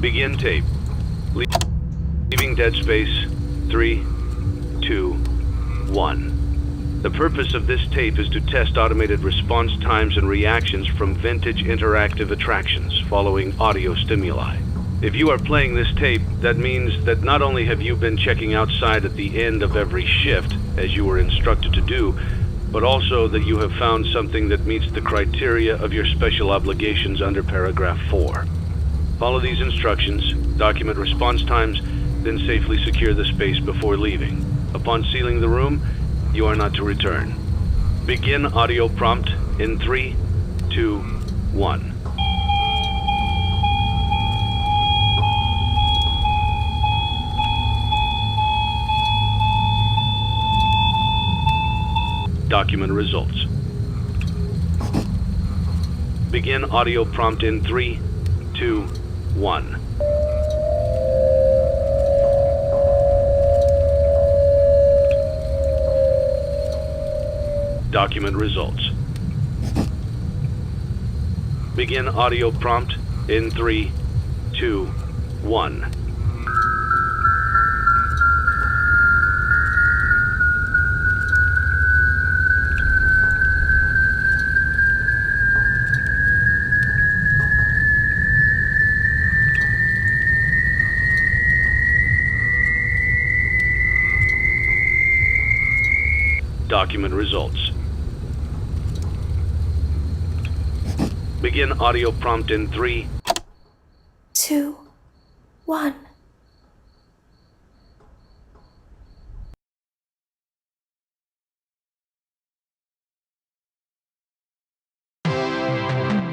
Begin tape. Leaving dead space. 3, 2, 1. The purpose of this tape is to test automated response times and reactions from vintage interactive attractions following audio stimuli. If you are playing this tape, that means that not only have you been checking outside at the end of every shift, as you were instructed to do, but also that you have found something that meets the criteria of your special obligations under paragraph 4. Follow these instructions, document response times, then safely secure the space before leaving. Upon sealing the room, you are not to return. Begin audio prompt in 3, 2, 1. Document results. Begin audio prompt in 3, 2, 1. Document results. Begin audio prompt in 3, 2, 1. Document results. Begin audio prompt in 3, 2, 1.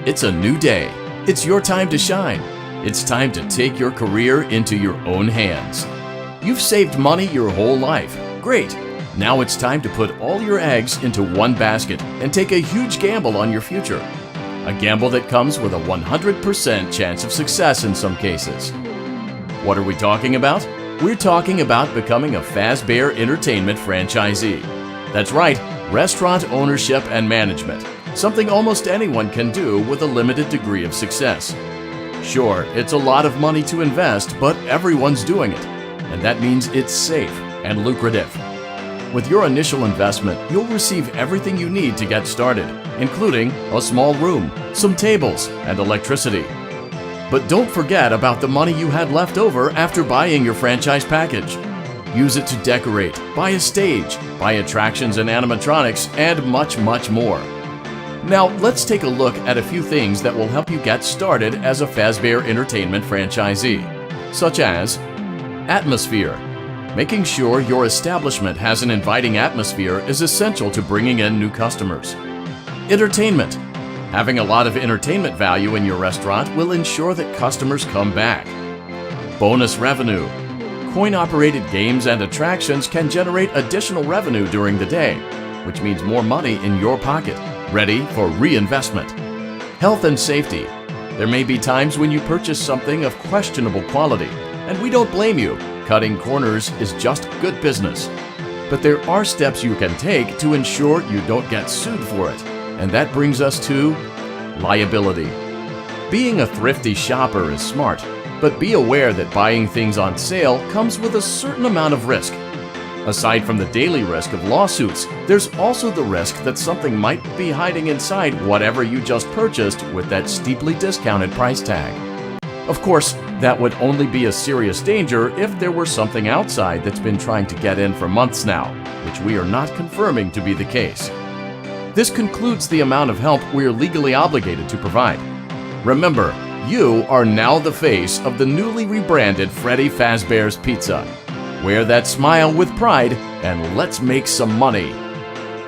It's a new day. It's your time to shine. It's time to take your career into your own hands. You've saved money your whole life. Great. Now it's time to put all your eggs into one basket and take a huge gamble on your future. A gamble that comes with a 100% chance of success in some cases. What are we talking about? We're talking about becoming a Fazbear Entertainment franchisee. That's right, restaurant ownership and management. Something almost anyone can do with a limited degree of success. Sure, it's a lot of money to invest, but everyone's doing it. And that means it's safe and lucrative. With your initial investment, you'll receive everything you need to get started, including a small room, some tables, and electricity. But don't forget about the money you had left over after buying your franchise package. Use it to decorate, buy a stage, buy attractions and animatronics, and much, much more. Now, let's take a look at a few things that will help you get started as a Fazbear Entertainment franchisee, such as atmosphere. Making sure your establishment has an inviting atmosphere is essential to bringing in new customers. Entertainment. Having a lot of entertainment value in your restaurant will ensure that customers come back. Bonus revenue. Coin-operated games and attractions can generate additional revenue during the day, which means more money in your pocket, ready for reinvestment. Health and safety. There may be times when you purchase something of questionable quality, and we don't blame you. Cutting corners is just good business. But there are steps you can take to ensure you don't get sued for it, and that brings us to liability. Being a thrifty shopper is smart, but be aware that buying things on sale comes with a certain amount of risk. Aside from the daily risk of lawsuits, there's also the risk that something might be hiding inside whatever you just purchased with that steeply discounted price tag. Of course, that would only be a serious danger if there were something outside that's been trying to get in for months now, which we are not confirming to be the case. This concludes the amount of help we are legally obligated to provide. Remember, you are now the face of the newly rebranded Freddy Fazbear's Pizza. Wear that smile with pride and let's make some money.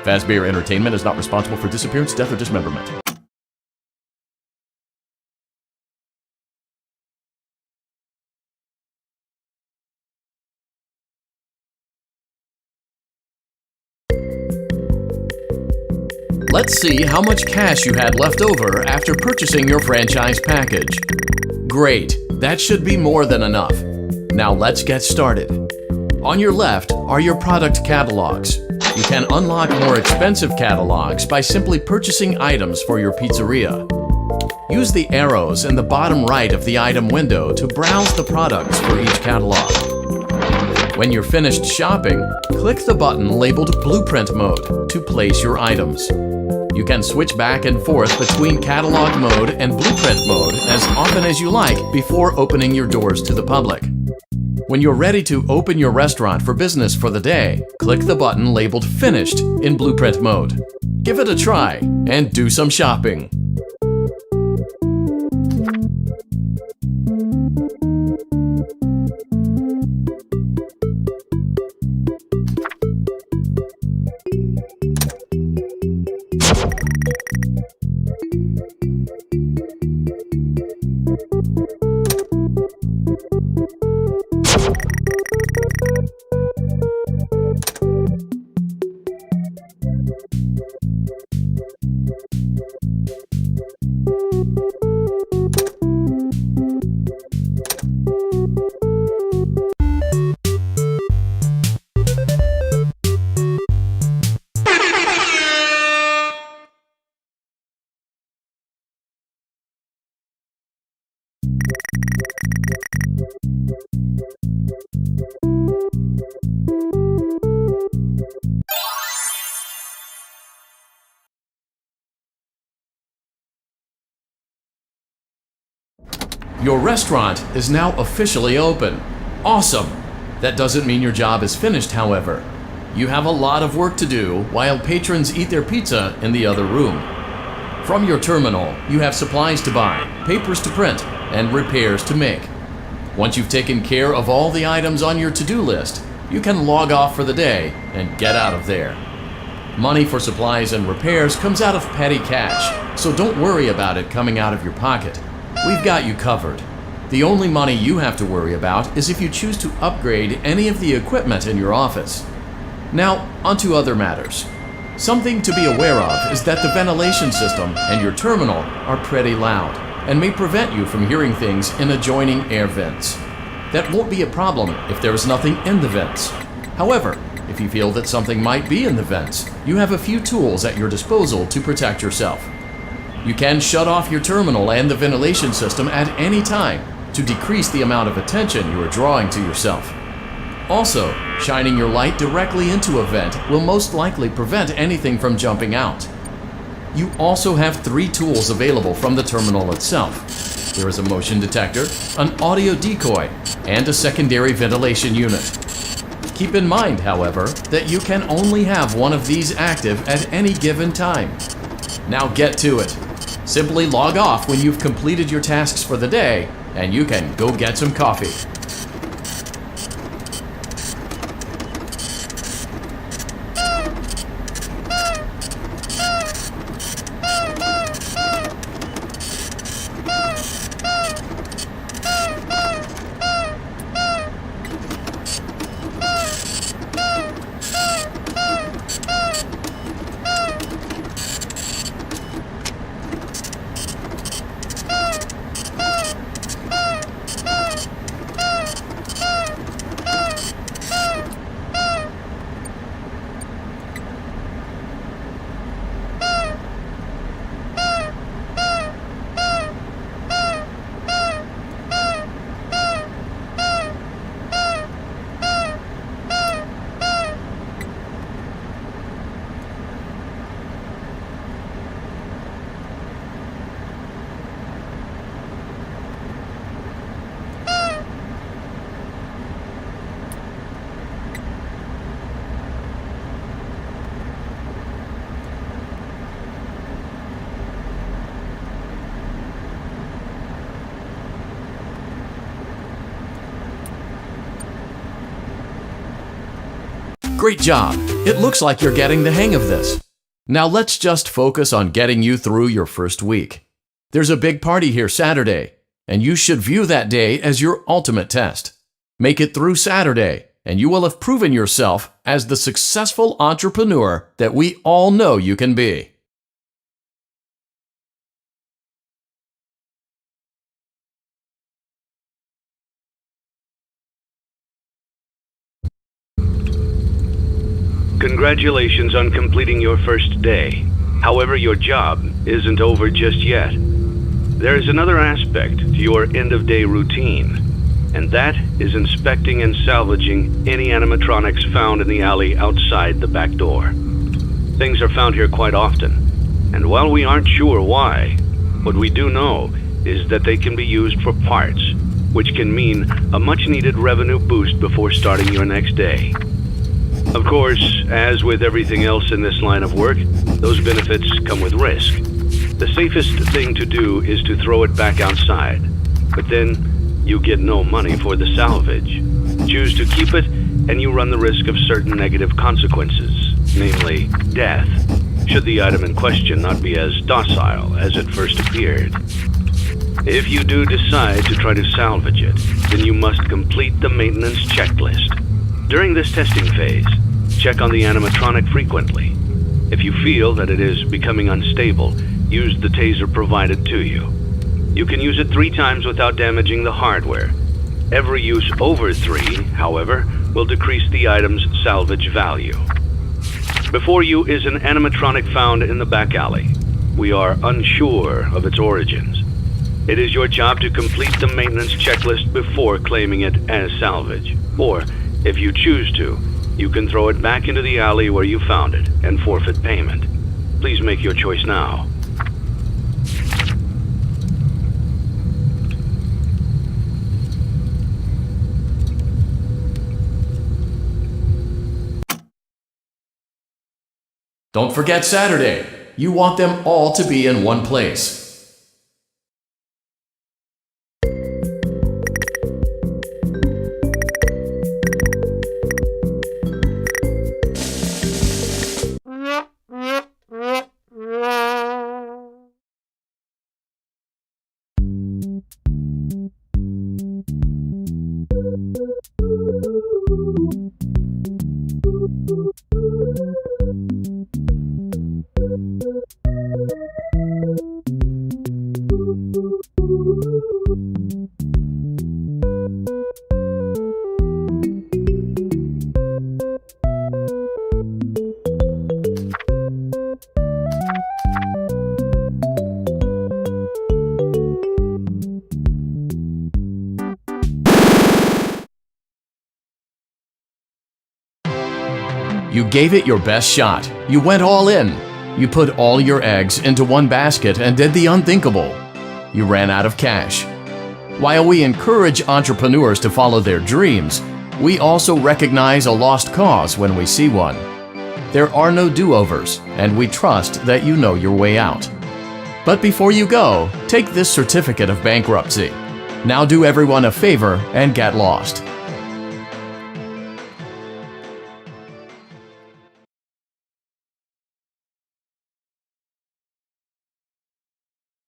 Fazbear Entertainment is not responsible for disappearance, death, or dismemberment. Let's see how much cash you had left over after purchasing your franchise package. Great, that should be more than enough. Now let's get started. On your left are your product catalogs. You can unlock more expensive catalogs by simply purchasing items for your pizzeria. Use the arrows in the bottom right of the item window to browse the products for each catalog. When you're finished shopping, click the button labeled Blueprint Mode to place your items. You can switch back and forth between Catalog Mode and Blueprint Mode as often as you like before opening your doors to the public. When you're ready to open your restaurant for business for the day, click the button labeled Finished in Blueprint Mode. Give it a try and do some shopping. Your restaurant is now officially open. Awesome! That doesn't mean your job is finished, however. You have a lot of work to do while patrons eat their pizza in the other room. From your terminal, you have supplies to buy, papers to print, and repairs to make. Once you've taken care of all the items on your to-do list, you can log off for the day and get out of there. Money for supplies and repairs comes out of petty cash, so don't worry about it coming out of your pocket. We've got you covered. The only money you have to worry about is if you choose to upgrade any of the equipment in your office. Now, onto other matters. Something to be aware of is that the ventilation system and your terminal are pretty loud and may prevent you from hearing things in adjoining air vents. That won't be a problem if there is nothing in the vents. However, if you feel that something might be in the vents, you have a few tools at your disposal to protect yourself. You can shut off your terminal and the ventilation system at any time to decrease the amount of attention you are drawing to yourself. Also, shining your light directly into a vent will most likely prevent anything from jumping out. You also have 3 tools available from the terminal itself. There is a motion detector, an audio decoy, and a secondary ventilation unit. Keep in mind, however, that you can only have one of these active at any given time. Now get to it. Simply log off when you've completed your tasks for the day, and you can go get some coffee. Great job! It looks like you're getting the hang of this. Now let's just focus on getting you through your first week. There's a big party here Saturday, and you should view that day as your ultimate test. Make it through Saturday, and you will have proven yourself as the successful entrepreneur that we all know you can be. Congratulations on completing your first day. However, your job isn't over just yet. There is another aspect to your end-of-day routine, and that is inspecting and salvaging any animatronics found in the alley outside the back door. Things are found here quite often, and while we aren't sure why, what we do know is that they can be used for parts, which can mean a much-needed revenue boost before starting your next day. Of course, as with everything else in this line of work, those benefits come with risk. The safest thing to do is to throw it back outside, but then you get no money for the salvage. Choose to keep it, and you run the risk of certain negative consequences, namely death, should the item in question not be as docile as it first appeared. If you do decide to try to salvage it, then you must complete the maintenance checklist. During this testing phase, check on the animatronic frequently. If you feel that it is becoming unstable, use the taser provided to you. You can use it 3 times without damaging the hardware. Every use over 3, however, will decrease the item's salvage value. Before you is an animatronic found in the back alley. We are unsure of its origins. It is your job to complete the maintenance checklist before claiming it as salvage. Or, if you choose to, you can throw it back into the alley where you found it and forfeit payment. Please make your choice now. Don't forget Saturday. You want them all to be in one place. You gave it your best shot. You went all in. You put all your eggs into one basket and did the unthinkable. You ran out of cash. While we encourage entrepreneurs to follow their dreams, we also recognize a lost cause when we see one. There are no do-overs, and we trust that you know your way out. But before you go, take this certificate of bankruptcy. Now do everyone a favor and get lost.